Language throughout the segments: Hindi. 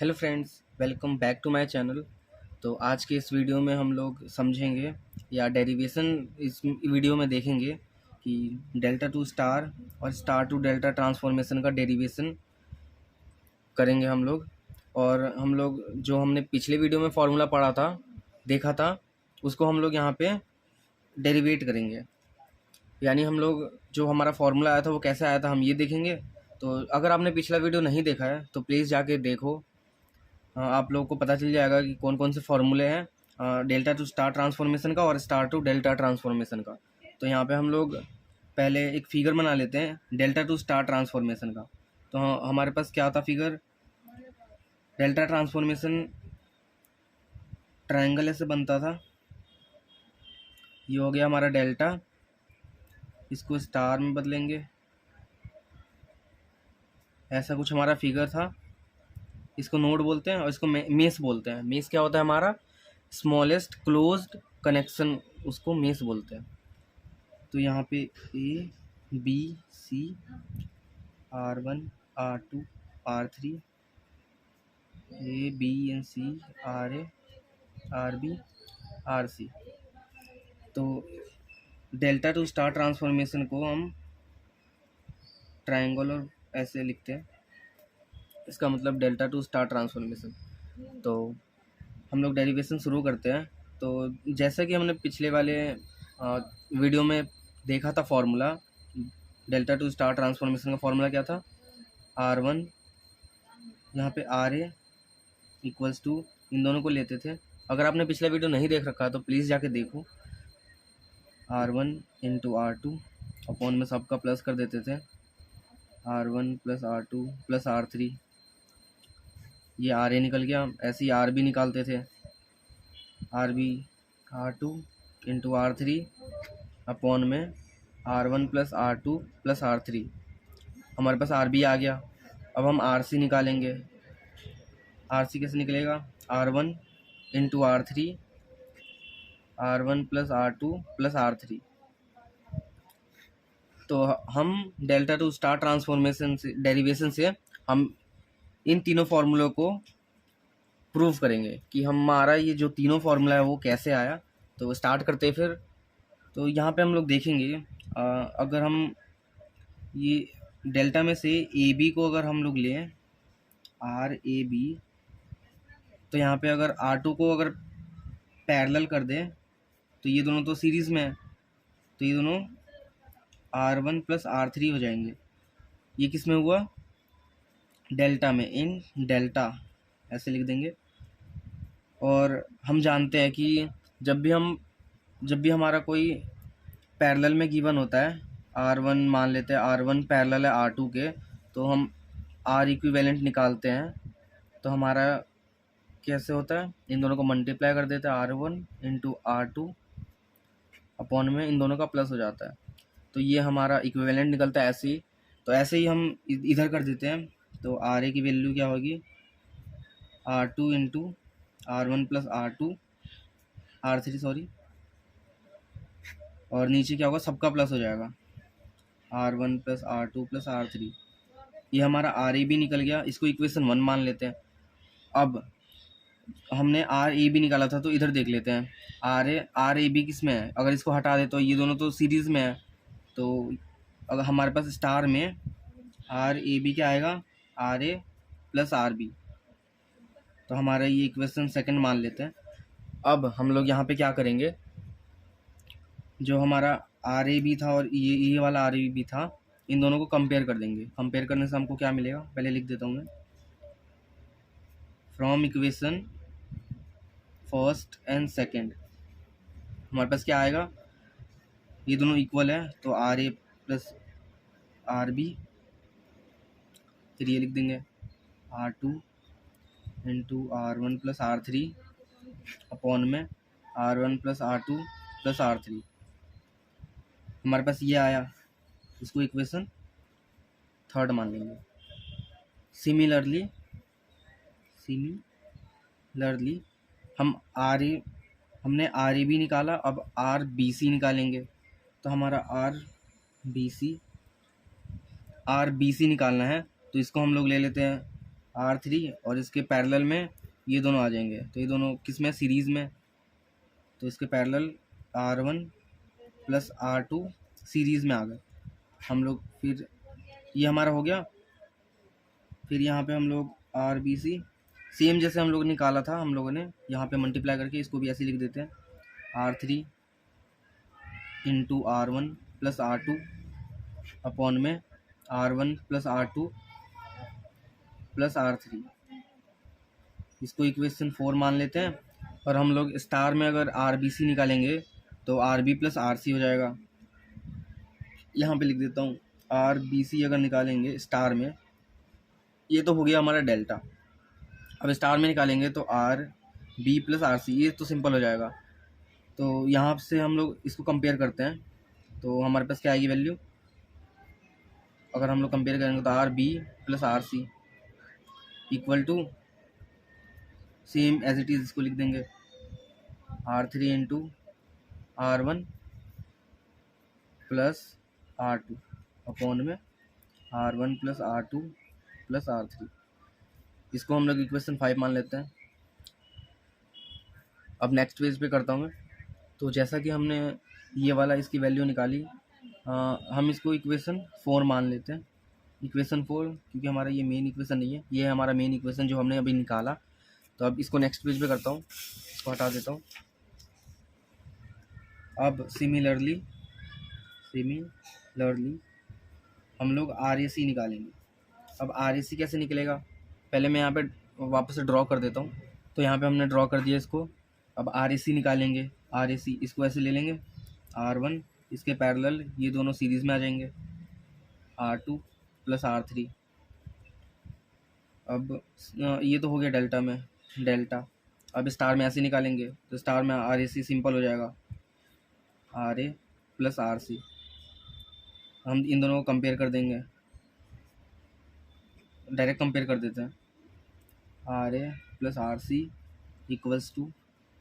Hello friends, welcome back to my channel. तो आज के इस वीडियो में हम लोग समझेंगे या डेरिवेशन इस वीडियो में देखेंगे कि डेल्टा टू स्टार और स्टार टू डेल्टा ट्रांसफॉर्मेशन का डेरिवेशन करेंगे हम लोग। और हम लोग जो हमने पिछले वीडियो में फार्मूला पढ़ा था, देखा था, उसको हम लोग यहाँ पे डेरिवेट करेंगे। यानी हम लोग जो हमारा फार्मूला आया था वो कैसे आया था हम ये देखेंगे। तो अगर आपने पिछला वीडियो नहीं देखा है तो प्लीज़ जाके देखो। आप लोगों को पता चल जाएगा कि कौन कौन से फॉर्मूले हैं डेल्टा टू स्टार ट्रांसफॉर्मेशन का और स्टार टू डेल्टा ट्रांसफॉर्मेशन का। तो यहाँ पे हम लोग पहले एक फिगर बना लेते हैं डेल्टा टू स्टार ट्रांसफॉर्मेशन का। तो हमारे पास क्या था फिगर, डेल्टा ट्रांसफॉर्मेशन ट्रायंगल ऐसे बनता था। ये हो गया हमारा डेल्टा, इसको स्टार में बदलेंगे, ऐसा कुछ हमारा फिगर था। इसको नोड बोलते हैं और इसको मेस बोलते हैं। मेस क्या होता है हमारा, स्मॉलेस्ट क्लोज्ड कनेक्शन, उसको मेस बोलते हैं। तो यहाँ पे A B C R1 R2 R3 A B and C RA RB RC। तो डेल्टा टू स्टार ट्रांसफॉर्मेशन को हम ट्रायंगुलर ऐसे लिखते हैं, इसका मतलब डेल्टा टू स्टार ट्रांसफॉर्मेशन। तो हम लोग डेरिवेशन शुरू करते हैं। तो जैसा कि हमने पिछले वाले वीडियो में देखा था formula, delta to star transformation का फार्मूला क्या था, R1 यहाँ पे RA इक्वल्स टू, इन दोनों को लेते थे। अगर आपने पिछला वीडियो नहीं देख रखा तो प्लीज़ जाके देखो। R1 इंटू R2 अपॉन में सबका प्लस कर देते थे, R1 plus R2 plus R3। ये RA निकल गया, ऐसे ही RB निकालते थे, RB R2 into R3 upon में R1 plus R2 plus R3। हमारे पास RB आ गया। अब हम RC निकालेंगे। RC कैसे निकलेगा, R1 into R3 R1 plus R2 plus R3। तो हम डेल्टा टू स्टार ट्रांसफॉर्मेशन से डेरिवेशन से हम इन तीनों फार्मूलों को प्रूव करेंगे कि हमारा ये जो तीनों फार्मूला है वो कैसे आया। तो स्टार्ट करते हैं फिर। तो यहाँ पे हम लोग देखेंगे अगर हम ये डेल्टा में से ए बी को अगर हम लोग लें RAB, तो यहाँ पे अगर R2 को अगर पैरेलल कर दें तो ये दोनों तो सीरीज़ में है, तो ये दोनों R1 प्लस R3 हो जाएंगे। ये किस में हुआ, डेल्टा में, इन डेल्टा ऐसे लिख देंगे। और हम जानते हैं कि जब भी हमारा कोई पैरेलल में गिवन होता है, R1 मान लेते हैं, R1 पैरेलल है R2 के, तो हम R इक्विवेलेंट निकालते हैं। तो हमारा कैसे होता है, इन दोनों को मल्टीप्लाई कर देते हैं, R1 इंटू R2 अपॉन में इन दोनों का प्लस हो जाता है। तो ये हमारा इक्विवेलेंट निकलता है ऐसे ही। तो ऐसे ही हम इधर कर देते हैं। तो RA की वैल्यू क्या होगी, R2 into R1 plus R3 sorry, और नीचे क्या होगा, सबका प्लस हो जाएगा, R1 plus R2 plus R3। ये हमारा RAB निकल गया, इसको इक्वेशन 1 मान लेते हैं। अब हमने RAB निकाला था तो इधर देख लेते हैं RAB किस में है। अगर इसको हटा दे तो ये दोनों तो सीरीज़ में है। तो अगर हमारे पास स्टार में RAB क्या आएगा, RA प्लस RB। तो हमारा ये इक्वेशन सेकंड मान लेते हैं। अब हम लोग यहाँ पे क्या करेंगे, जो हमारा RAB था और ये वाला RAB था, इन दोनों को कंपेयर कर देंगे। कंपेयर करने से हमको क्या मिलेगा, पहले लिख देता हूँ मैं, from equation first and second हमारे पास क्या आएगा, ये दोनों इक्वल है तो RA प्लस RB, फिर ये लिख देंगे R2 into R1 plus R3 upon में R1 plus R2 plus R3। हमारे पास ये आया, इसको इक्वेशन थर्ड मान लेंगे। सिमिलरली हमने RAB निकाला, अब RBC निकालेंगे। तो हमारा RBC निकालना है, तो इसको हम लोग ले लेते हैं R3 और इसके पैरेलल में ये दोनों आ जाएंगे। तो ये दोनों किस में, सीरीज़ में, तो इसके parallel R1 plus R2 series में आ गए हम लोग। फिर ये हमारा हो गया। फिर यहाँ पे हम लोग RBC सेम जैसे हम लोग निकाला था हम लोगों ने, यहाँ पे मल्टीप्लाई करके इसको भी ऐसे लिख देते हैं, R3 into R1 plus R2 upon में R1 plus R2 plus R3। इसको इक्वेशन 4 मान लेते हैं। और हम लोग स्टार में अगर RBC निकालेंगे तो RB प्लस RC हो जाएगा। यहाँ पे लिख देता हूँ, RBC अगर निकालेंगे स्टार में, ये तो हो गया हमारा डेल्टा। अब स्टार में निकालेंगे तो RB प्लस RC, ये तो सिंपल हो जाएगा। तो यहाँ से हम लोग इसको कंपेयर करते हैं तो हमारे पास क्या आएगी वैल्यू, अगर हम लोग कंपेयर करेंगे तो RB plus RC equal to same as it is, इसको लिख देंगे R3 into R1 plus R2 upon में R1 plus R2 plus R3। इसको हम लोग इक्वेशन 5 मान लेते हैं। अब नेक्स्ट पेज पे करता हूँ मैं। तो जैसा कि हमने ये वाला इसकी वैल्यू निकाली, हम इसको इक्वेशन 4 मान लेते हैं। इक्वेशन 4 क्योंकि हमारा ये मेन इक्वेशन नहीं है, ये है हमारा मेन इक्वेशन जो हमने अभी निकाला। तो अब इसको नेक्स्ट पेज पे करता हूँ, इसको हटा देता हूँ। अब सिमिलरली हम लोग RAC निकालेंगे। अब RAC कैसे निकलेगा, पहले मैं यहाँ पे वापस से ड्रॉ कर देता हूँ। तो यहाँ पे हमने ड्रॉ कर दिया इसको। अब RAC निकालेंगे, RAC इसको ऐसे ले लेंगे, R1 इसके पैरेलल ये दोनों सीरीज़ में आ जाएंगे, R2 प्लस R3। अब ये तो हो गया डेल्टा में, डेल्टा। अब स्टार में ऐसे निकालेंगे तो स्टार में RAC सिंपल हो जाएगा, RA प्लस RC। हम इन दोनों को कंपेयर कर देंगे, डायरेक्ट कंपेयर कर देते हैं, RA plus RC equals to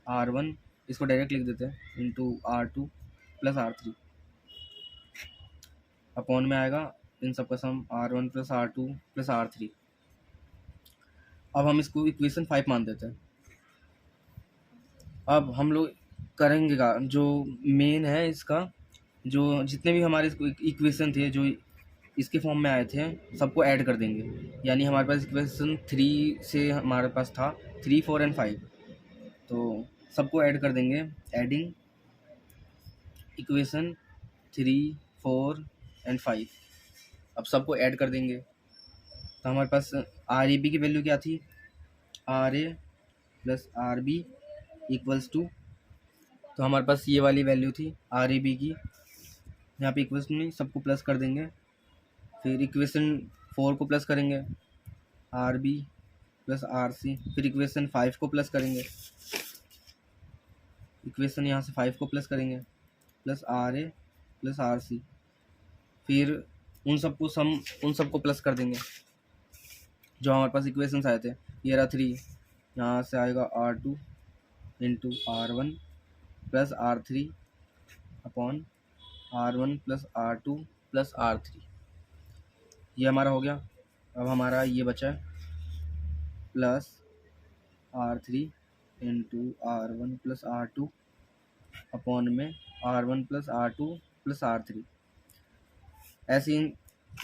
R1, इसको डायरेक्ट लिख देते हैं, into R2 plus R3 upon में आएगा इन सब का सम R1 plus R2 plus R3। अब हम इसको इक्वेशन 5 मान देते हैं। अब हम लोग करेंगे का जो मेन है इसका, जो जितने भी हमारे इक्वेशन थे जो इसके फॉर्म में आए थे सबको ऐड कर देंगे। यानी हमारे पास इक्वेशन 3 से हमारे पास था 3, 4 एंड 5, तो सबको ऐड कर देंगे। एडिंग इक्वेशन 3, 4 एंड 5, अब सबको ऐड कर देंगे। तो हमारे पास RAB की वैल्यू क्या थी, RA plus RB equals to, तो हमारे पास ये वाली वैल्यू थी RAB की। यहाँ पे इक्वेशन में सबको प्लस कर देंगे। फिर इक्वेशन 4 को प्लस करेंगे, RB प्लस RC। फिर इक्वेशन 5 को प्लस करेंगे, इक्वेशन यहाँ से 5 को प्लस करेंगे, प्लस RA प्लस RC। फिर उन सबको प्लस कर देंगे जो हमारे पास इक्वेशंस आए थे। ये रहा 3, यहाँ से आएगा R2 into R1 plus R3 upon R1 plus R2 plus R3। ये हमारा हो गया। अब हमारा ये बचा है plus R3 into R1 plus R2 upon में R1 plus R2 plus R3। ऐसे ही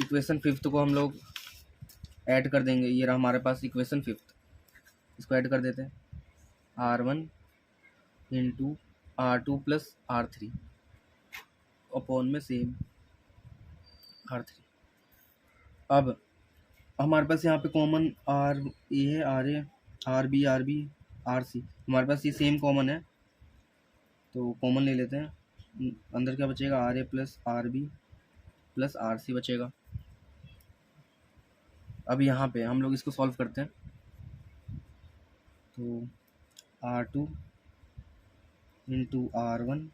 इक्वेशन 5 को हम लोग ऐड कर देंगे। ये रहा हमारे पास इक्वेशन 5, इसको ऐड कर देते हैं, R1 into R2 plus R3 upon में सेम R3। अब हमारे पास यहाँ पे कॉमन RA है, RA, RB, RB, RC, हमारे पास ये सेम कॉमन है तो कॉमन ले लेते हैं। अंदर क्या बचेगा, RA plus RB plus RC बचेगा। अब यहाँ पे हम लोग इसको सॉल्व करते हैं। तो R2 इंटू R1,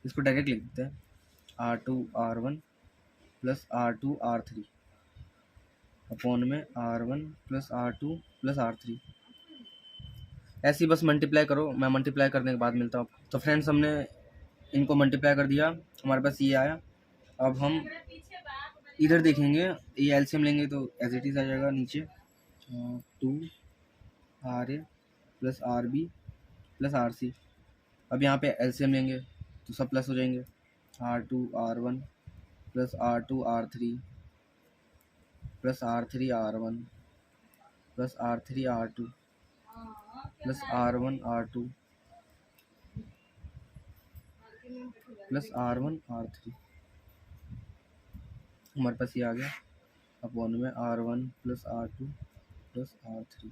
इसको डायरेक्ट लिख देते हैं, R2 R1 plus R2 R3 upon में R1 plus R2 plus R3। ऐसे ही बस मल्टीप्लाई करो, मैं मल्टीप्लाई करने के बाद मिलता हूँ। तो फ्रेंड्स हमने इनको मल्टीप्लाई कर दिया, हमारे पास ये आया। अब हम इधर देखेंगे, ये एलसीएम लेंगे तो एज इट इज़ आ जाएगा नीचे 2 RA plus RB plus RC। अब यहाँ पे एलसीएम लेंगे तो सब प्लस हो जाएंगे, R2 R1 plus R2 R3 plus R3 R1 plus R3 R2 plus R1 R2 plus R1 R3। हमारे पास ये आ गया अपॉन में R1 plus R2 plus R3,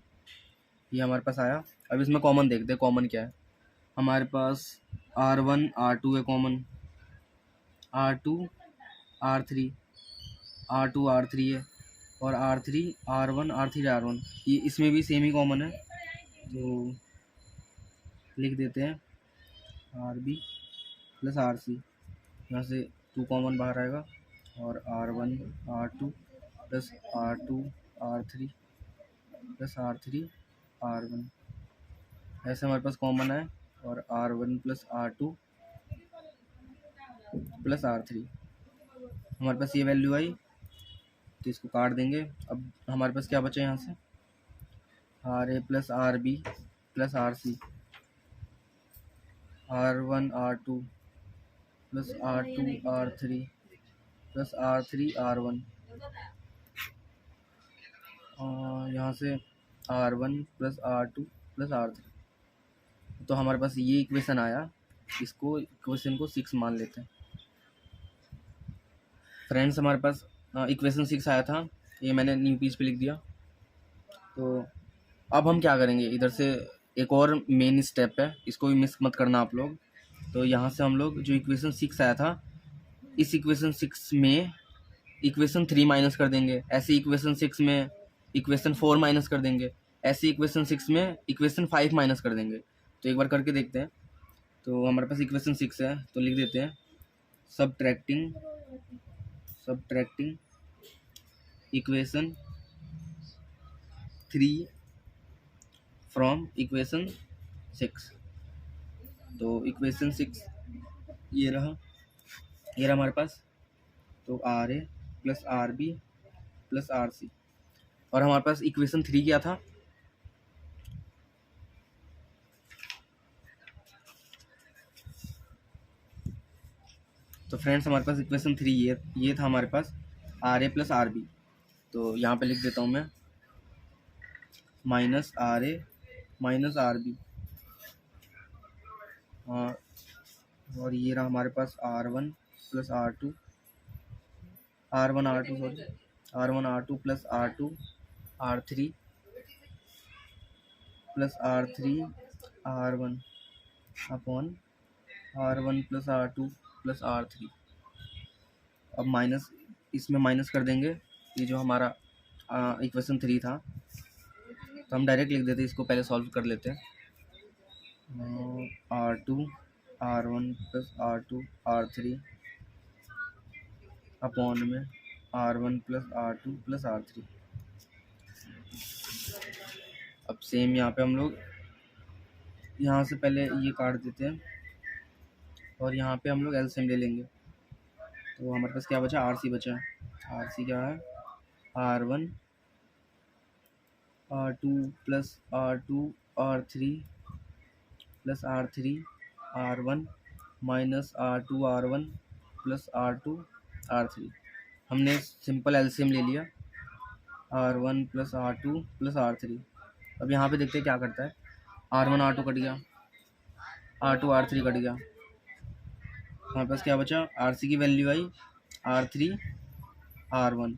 ये हमारे पास आया। अब इसमें कॉमन देखते हैं, कॉमन क्या है हमारे पास। R1 R2 है common, R2 R3 R2 R3 है, और R3 R1 R3 R1, ये इसमें भी सेम ही कॉमन है, तो लिख देते हैं RB प्लस RC। यहाँ से 2 कॉमन बाहर आएगा, और R1 R2 plus R2 R3 plus R3 R1, ऐसे हमारे पास कॉमन है, और R1 plus R2 plus R3। हमारे पास ये वैल्यू आई, तो इसको काट देंगे। अब हमारे पास क्या बचा यहाँ से, RA plus RB plus RC, R1 R2 plus R2 R3 plus R3 R1, यहाँ से R1 plus R2 plus R3। तो हमारे पास ये इक्वेशन आया, इसको इक्वेशन को 6 मान लेते हैं फ्रेंड्स। हमारे पास इक्वेशन 6 आया था, ये मैंने न्यू पेज पे लिख दिया। तो अब हम क्या करेंगे, इधर से एक और मेन स्टेप है, इसको भी मिस मत करना आप लोग। तो यहाँ से हम लोग जो इक्वेशन 6 आया था, इस इक्वेशन 6 में इक्वेशन 3 माइनस कर देंगे, ऐसे इक्वेशन 6 में इक्वेशन 4 माइनस कर देंगे, ऐसे इक्वेशन 6 में इक्वेशन 5 माइनस कर देंगे। तो एक बार करके देखते हैं। तो हमारे पास इक्वेशन 6 है, तो लिख देते हैं सब्ट्रैक्टिंग इक्वेशन 3 फ्रॉम इक्वेशन 6। तो इक्वेशन 6 ये रहा हमारे पास। तो RA plus RB plus RC, और हमारे पास इक्वेशन 3 क्या था, तो फ्रेंड्स हमारे पास इक्वेशन 3 ये था हमारे पास, RA प्लस RB। तो यहाँ पे लिख देता हूँ मैं माइनस RA माइनस RB, और ये रहा हमारे पास R1 plus R2 plus R2 R3 plus R3 R1 upon R1 plus R2 plus R3। अब माइनस, इसमें माइनस कर देंगे, ये जो हमारा इक्वेशन 3 था, तो हम डायरेक्ट लिख देते हैं, इसको पहले सॉल्व कर लेते हैं। R2 R1 plus R2 R3 upon में R1 plus R2 plus R3। अब सेम यहाँ पे हम लोग यहाँ से पहले ये काट देते हैं, और यहाँ पे हम लोग एलसीएम ले लेंगे। तो हमारे पास क्या बचा, RC बचा। RC क्या है, R1 R2 plus R2 R3 plus R3 R1 minus R2 R1 plus R2 R3। हमने सिंपल एलसीएम ले लिया, R1 plus R2 plus R3। अब यहाँ पे देखते हैं क्या करता है, R1 R2 कट गया, R2 R3 कट गया, हमारे पास क्या बचा, RC की वैल्यू आई R3 R1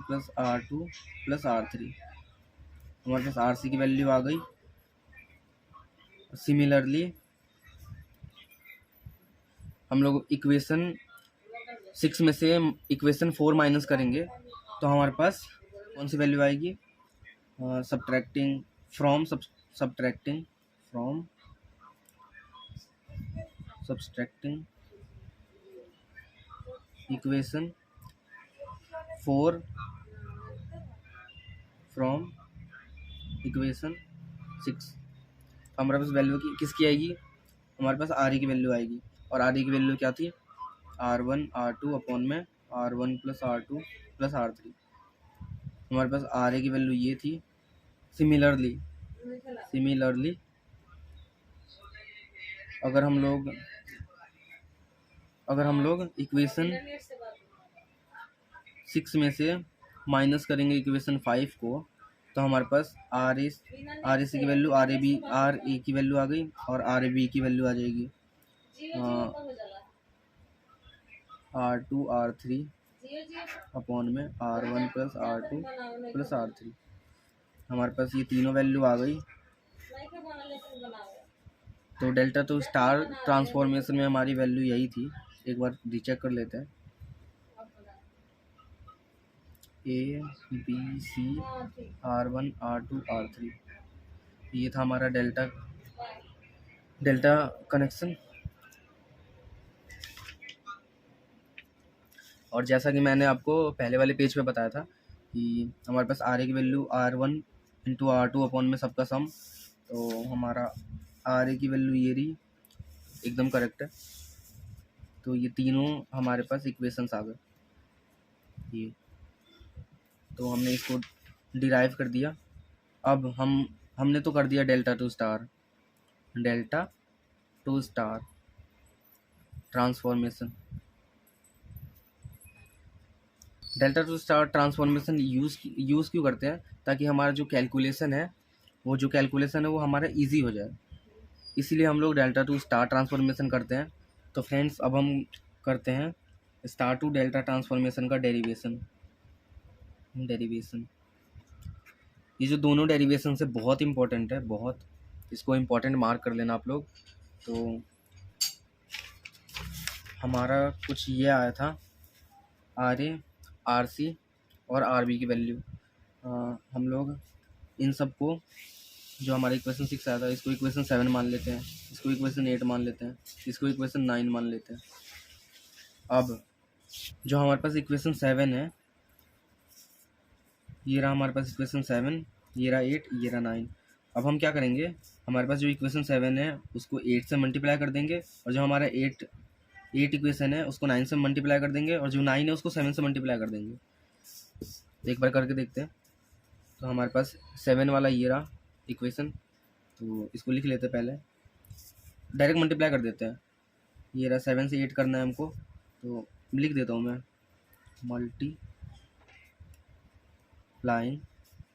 plus R2 plus R3, हमारे पास RC की वैल्यू आ गई। सिमिलरली हम लोग इक्वेशन 6 में से इक्वेशन 4 माइनस करेंगे, तो हमारे पास कौन सी वैल्यू आएगी, सब्ट्रैक्टिंग इक्वेशन 4 फ्रॉम इक्वेशन 6। हमारे पास वैल्यू किसकी आएगी, हमारे पास RE की वैल्यू आएगी, और RE की वैल्यू क्या थी, R1 R2 अपॉन में R1 plus R2 plus R3। हमारे पास RA की वैल्यू ये थी। सिमिलरली अगर हम लोग इक्वेशन 6 में से माइनस करेंगे इक्वेशन 5 को, तो हमारे पास आर ए सी की वैल्यू आर ए की वैल्यू आ गई और आर ए बी की वैल्यू आ जाएगी R2 R3 अपॉन में R1 plus R2 plus R3। हमारे पास ये तीनों वैल्यू आ गई। तो डेल्टा टू स्टार ट्रांसफॉर्मेशन में हमारी वैल्यू यही थी। एक बार रीचेक कर लेते हैं। ए B C R1 R2 R3, ये था हमारा डेल्टा कनेक्शन। और जैसा कि मैंने आपको पहले वाले पेज पे बताया था कि हमारे पास आर ए की value R1 into R2 upon में सबका सम, तो हमारा आर ए की वैल्यू ये रही, एकदम करेक्ट है। तो ये तीनों हमारे पास इक्वेशंस आ गए ये, तो हमने इसको डिराइव कर दिया। अब हमने तो कर दिया delta to star transformation. Delta to star transformation use क्यों करते हैं? ताकि हमारा जो कैलकुलेशन है वो हमारा इजी हो जाए, इसीलिए हम लोग डेल्टा टू स्टार ट्रांसफॉर्मेशन करते हैं। तो फ्रेंड्स, अब हम करते हैं स्टार टू डेल्टा ट्रांसफॉर्मेशन का डेरिवेशन। ये जो दोनों डेरिवेशन है बहुत इंपॉर्टेंट है, बहुत, इसको इम्पोर्टेंट मार्क कर लेना आप लोग। तो हमारा कुछ ये आया था, आर ए, आर सी और आर बी की वैल्यू। हम लोग इन सब को, जो हमारा इक्वेशन 6 आया था, इसको इक्वेशन 7 मान लेते हैं, इसको इक्वेशन 8 मान लेते हैं, इसको इक्वेशन 9 मान लेते हैं। अब जो हमारे पास इक्वेशन 7 है, ये रहा हमारे पास इक्वेशन 7, ये रहा 8, ये रहा 9। अब हम क्या करेंगे, हमारे पास जो इक्वेशन 7 है उसको 8 से मल्टीप्लाई कर देंगे, और जो हमारा 8 इक्वेशन है उसको 9 से मल्टीप्लाई कर देंगे, और जो 9 है उसको 7 से मल्टीप्लाई कर देंगे। एक बार करके देखते हैं। तो हमारे पास 7 वाला ये रहा इक्वेशन, तो इसको लिख लेते हैं, पहले डायरेक्ट मल्टीप्लाई कर देते हैं। ये रहा 7 से 8 करना है हमको, तो लिख देता हूँ मैं, multiplying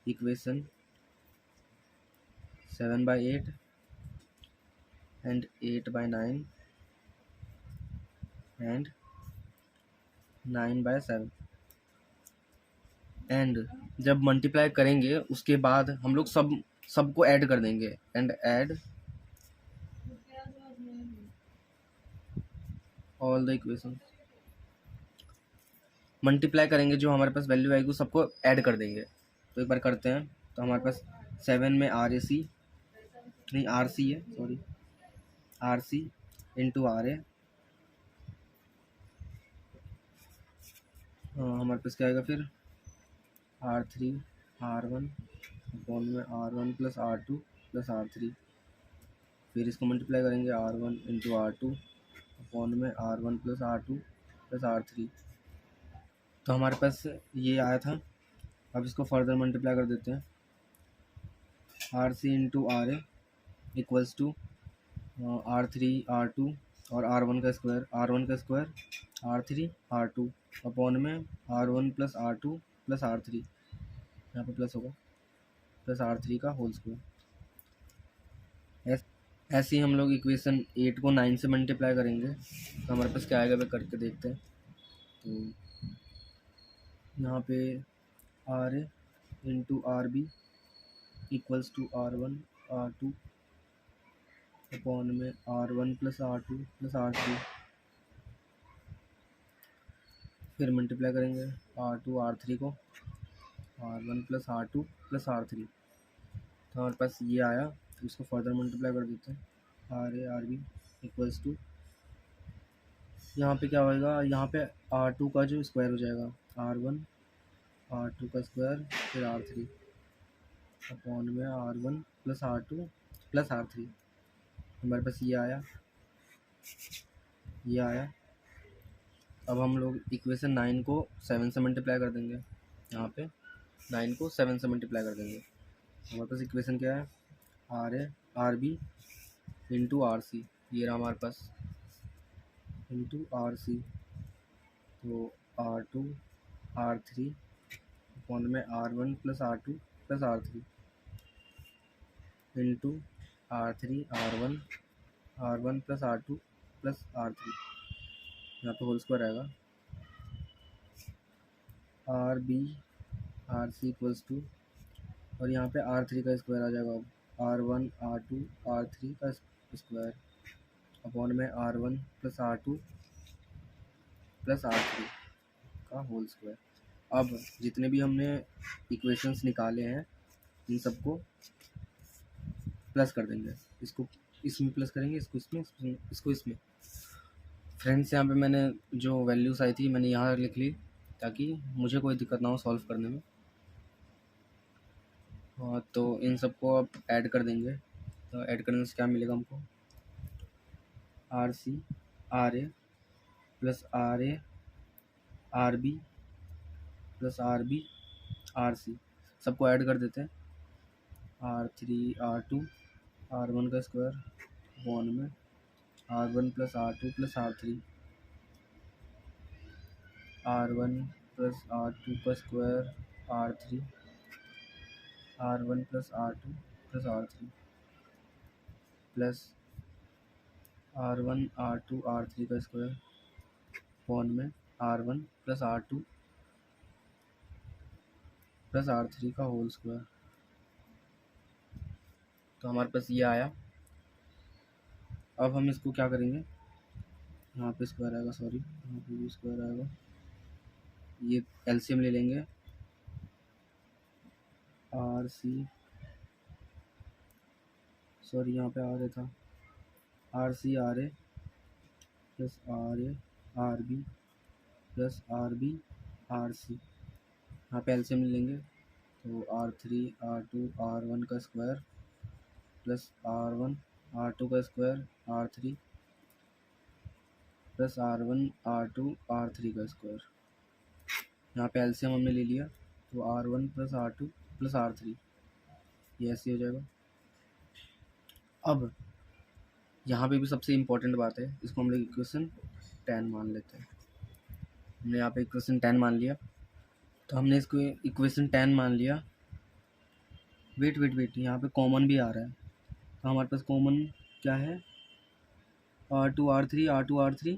equation 7/8 and 8/9 and 9/7। And जब मल्टीप्लाई करेंगे उसके बाद हम लोग सबको ऐड कर देंगे, and add all the equation. Multiply करेंगे, जो हमारे पास वैल्यू आएगी सबको ऐड कर देंगे। तो एक बार करते हैं। तो हमारे पास 7 में आर सी है, sorry, R C into R A, हमारे पास क्या आएगा फिर, R3 R1 अपॉन में R1 plus R2 plus R3। फिर इसको मल्टीप्लाई करेंगे, R1 इंटू R2 अपॉन में R1 plus R2 plus R3। तो हमारे पास ये आया था। अब इसको फर्दर मल्टीप्लाई कर देते हैं, R C into R A equals to R3 R2 और R1 का स्क्वायर R3 R2 अपॉन में R1 plus R2 plus R3, यहाँ पे प्लस होगा, प्लस R3 का होल स्क्वायर। ऐसे ही हम लोग इक्वेशन 8 को 9 से मल्टीप्लाई करेंगे, तो हमारे पास क्या आएगा वे करके देखते हैं। तो यहाँ पे R A into R B equals to R1 R2 upon में R1 plus R2 plus R3। फिर मल्टीप्लाई करेंगे R2 R3 को, R1 plus R2 plus R3। तो हमारे पास ये आया, तो इसको फर्दर मल्टीप्लाई कर देते हैं, R A R B equals to, यहाँ पे क्या होएगा, यहाँ पे R2 का जो स्क्वायर हो जाएगा, R1 R2 का स्क्वायर फिर R3 अपॉन में R1 plus R2 plus R3। हमारे पास ये आया, अब हम लोग इक्वेशन 9 को 7 से मल्टीप्लाई कर देंगे। यहाँ पे 9 को 7 से मल्टीप्लाई कर देंगे। हमारे पास इक्वेशन क्या है, आर है R B into R C, ये रहा हमारे पास, इंटू आर सी। तो R2 R3 अपॉन में R1 plus R2 plus R3 into R3 R1 plus R2 plus R3, यहाँ पे होल स्क्वायर आएगा। R B R C equals to, और यहाँ पे R3 का स्क्वायर आ जाएगा, R1 R2 R3 का स्क्वायर अपॉन में R1 plus R2 plus R3 का होल स्क्वायर। अब जितने भी हमने इक्वेशंस निकाले हैं इन सबको प्लस कर देंगे। इसको इसमें प्लस करेंगे, इसको इसमें, इसको इसमें। फ्रेंड्स, यहाँ पे मैंने जो वैल्यूज़ आई थी मैंने यहाँ लिख ली ताकि मुझे कोई दिक्कत ना हो सॉल्व करने में। तो इन सबको अब ऐड कर देंगे। तो ऐड करने से क्या मिलेगा हमको, R C R A plus R A R B plus R B R C, सबको ऐड कर देते हैं। R3 R2 R1 का स्क्वायर अपॉन में R1 plus R2 plus R3 R1 plus R2 का square R3 R1 plus R2 plus R3 plus R1 R2 R3 का स्क्वायर अपॉन में R1 plus R2 plus R3 का होल स्क्वायर। तो हमारे पास ये आया। अब हम इसको क्या करेंगे, यहाँ पे स्क्वायर आएगा, सॉरी यहाँ पे भी स्क्वायर आएगा, ये एलसीएम ले लेंगे। आर सी, सॉरी यहाँ पे आ रहा था, R C R A plus R A R B plus R B R C, यहाँ पे एलसीएम ले लेंगे। तो R3 R2 R1 का स्क्वायर प्लस R1 R2 का square R3 plus R1 R2 R3 का स्क्वायर, यहाँ पे एलसीएम हमने ले लिया। तो R1 plus R2 plus R3, ये ऐसे हो जाएगा। अब यहाँ पे भी सबसे इम्पोर्टेंट बात है, इसको हम लोग इक्वेशन 10 मान लेते हैं। हमने यहाँ पे इक्वेशन 10 मान लिया। तो हमने इसको इक्वेशन 10 मान लिया। वेट यहाँ पे कॉमन भी आ रहा है। तो हमारे पास कॉमन क्या है, R2 R3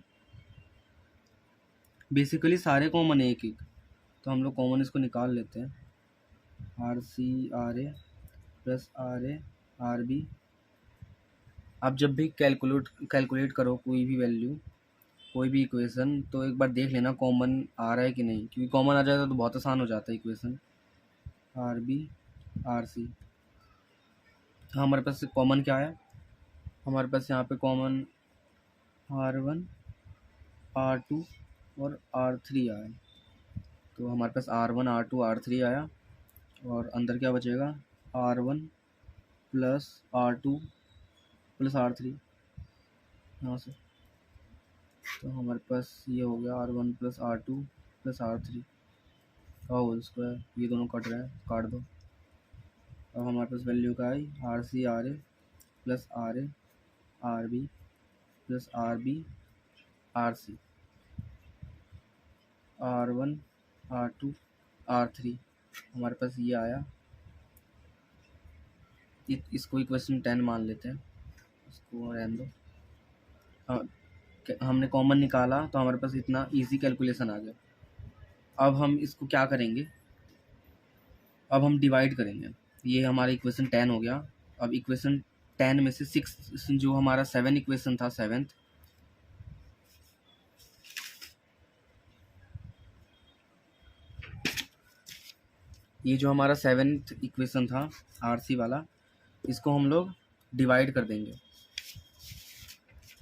बेसिकली सारे कॉमन है एक एक। तो हम लोग कॉमन इसको निकाल लेते हैं। R C R A plus R A R B. आप जब भी कैलकुलेट करो कोई भी वैल्यू, कोई भी इक्वेशन, तो एक बार देख लेना कॉमन आ रहा है कि नहीं, क्योंकि कॉमन आ जाता तो बहुत आसान हो जाता है equation. R B R C, हमारे पास कॉमन क्या है, हमारे पास यहाँ पे कॉमन R1 R2 और R3 आया। तो हमारे पास R1 R2 R3 आया, और अंदर क्या बचेगा, R1 plus R2 plus R3 यहाँ से। तो हमारे पास ये हो गया R1 plus R2 plus R3 का होल स्क्वायर। ये दोनों कट रहे हैं, काट दो। अब हमारे पास वैल्यू का आई, R C R A plus R A R B plus R B R C, R1 R2 R3, हमारे पास ये आया। इसको इक्वेशन 10 मान लेते हैं, इसको रहने दो। हाँ, हमने कॉमन निकाला तो हमारे पास इतना इजी कैलकुलेशन आ गया। अब हम इसको क्या करेंगे, अब हम डिवाइड करेंगे। ये हमारा इक्वेशन 10 हो गया। अब इक्वेशन 10 में से 6 जो हमारा 7 इक्वेशन था, 7th, ये जो हमारा 7th इक्वेशन था आरसी वाला, इसको हम लोग डिवाइड कर देंगे।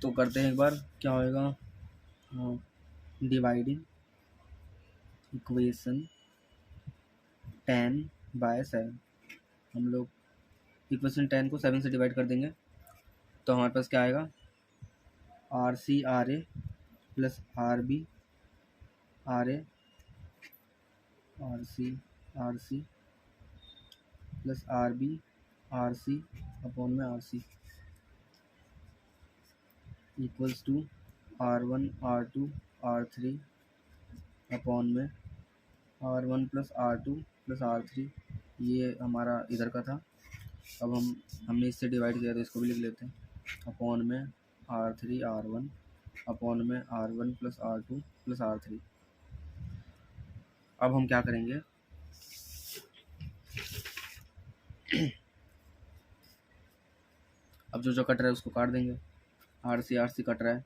तो करते हैं एक बार, क्या होएगा, डिवाइडिंग इक्वेशन 10 बाय 7। हम लोग इक्वेशन 10 को 7 से डिवाइड कर देंगे। तो हमारे पास क्या आएगा, R C R A plus R B R A R C plus R C upon में R C equals to R1 R2 R3 upon में R1 plus R2 plus R3। ये हमारा इधर का था। अब हमने इससे डिवाइड किया तो इसको भी लिख लेते हैं, अपॉन में R3 R1 अपॉन में R1 plus R2 plus R3। अब हम क्या करेंगे, अब जो कट रहा है उसको काट देंगे। आर सी कट रहा है,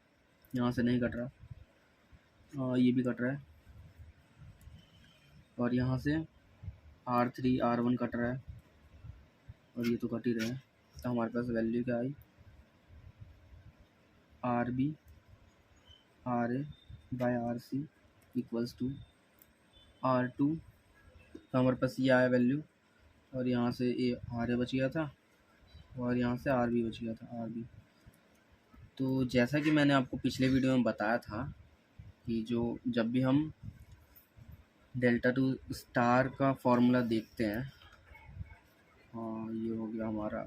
यहाँ से नहीं कट रहा, ये भी कट रहा है, और यहाँ से R3 R1 कट रहा है, और ये तो कट ही रहा है। तो हमारे पास वैल्यू क्या आई, R B R A by R C equals to R2। तो हमारे पास ये आया वैल्यू, और यहाँ से ये आर ए बच गया था, और यहाँ से आर बी बच गया था, आर बी। तो जैसा कि मैंने आपको पिछले वीडियो में बताया था कि जब भी हम डेल्टा टू स्टार का फॉर्मूला देखते हैं, ये हो गया हमारा,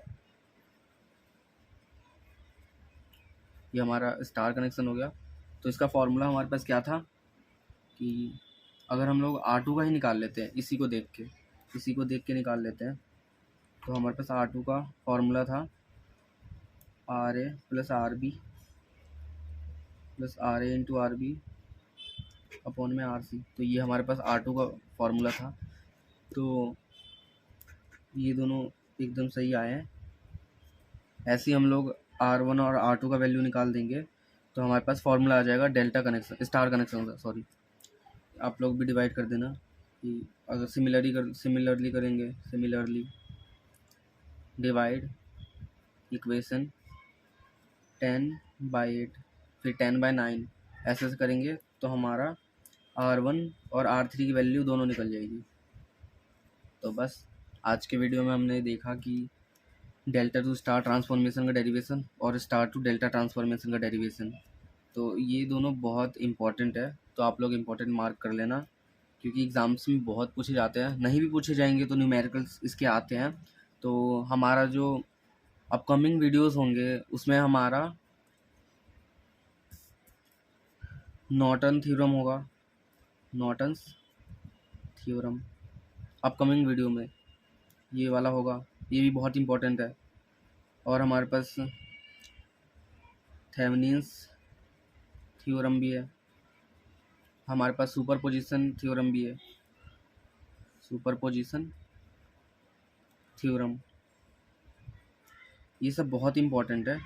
ये हमारा स्टार कनेक्शन हो गया। तो इसका फॉर्मूला हमारे पास क्या था कि अगर हम लोग R2 का ही निकाल लेते हैं, इसी को देख के निकाल लेते हैं, तो हमारे पास R2 का फॉर्मूला था R A plus R B plus R A into R B upon में आर सी। तो ये हमारे पास R2 का फॉर्मूला था। तो ये दोनों एकदम सही आए हैं। ऐसे ही हम लोग R1 और R2 का वैल्यू निकाल देंगे तो हमारे पास फॉर्मूला आ जाएगा delta connection, star connection, sorry. आप लोग भी डिवाइड कर देना कि अगर सिमिलरली करेंगे, सिमिलरली डिवाइड इक्वेशन 10/8 फिर 10/9 ऐसे करेंगे तो हमारा R1 और R3 की वैल्यू दोनों निकल जाएगी। तो बस आज के वीडियो में हमने देखा कि डेल्टा टू स्टार ट्रांसफॉर्मेशन का डेरिवेशन और स्टार टू डेल्टा ट्रांसफॉर्मेशन का डेरिवेशन। तो ये दोनों बहुत इंपॉर्टेंट है, तो आप लोग इंपॉर्टेंट मार्क कर लेना, क्योंकि एग्ज़ाम्स में बहुत पूछे जाते हैं। नहीं भी पूछे जाएंगे तो न्यूमेरिकल्स इसके आते हैं। तो हमारा जो अपकमिंग वीडियोस होंगे उसमें हमारा नॉर्टन थ्योरम होगा, नॉर्टन्स थ्योरम अपकमिंग वीडियो में ये वाला होगा, ये भी बहुत इंपॉर्टेंट है। और हमारे पास थेवेनिन्स थ्योरम भी है, हमारे पास सुपरपोजिशन थ्योरम भी है, सुपरपोजिशन थ्योरम, ये सब बहुत इंपॉर्टेंट है।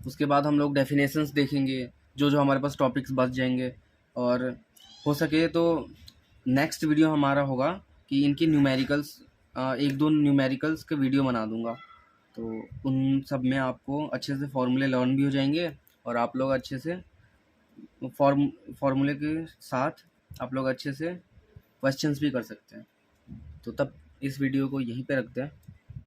उसके बाद हम लोग डेफिनेशंस देखेंगे, जो हमारे पास टॉपिक्स बच जाएंगे। और हो सके तो नेक्स्ट वीडियो हमारा होगा कि इनकी न्यूमेरिकल्स, 1-2 न्यूमेरिकल्स के वीडियो बना दूंगा। तो उन सब में आपको अच्छे से फॉर्मूले लर्न भी हो जाएंगे, और आप लोग अच्छे से फॉर्मूले के साथ आप लोग अच्छे से क्वेश्चंस भी कर सकते हैं। तो तब इस वीडियो को यहीं पे रखते हैं।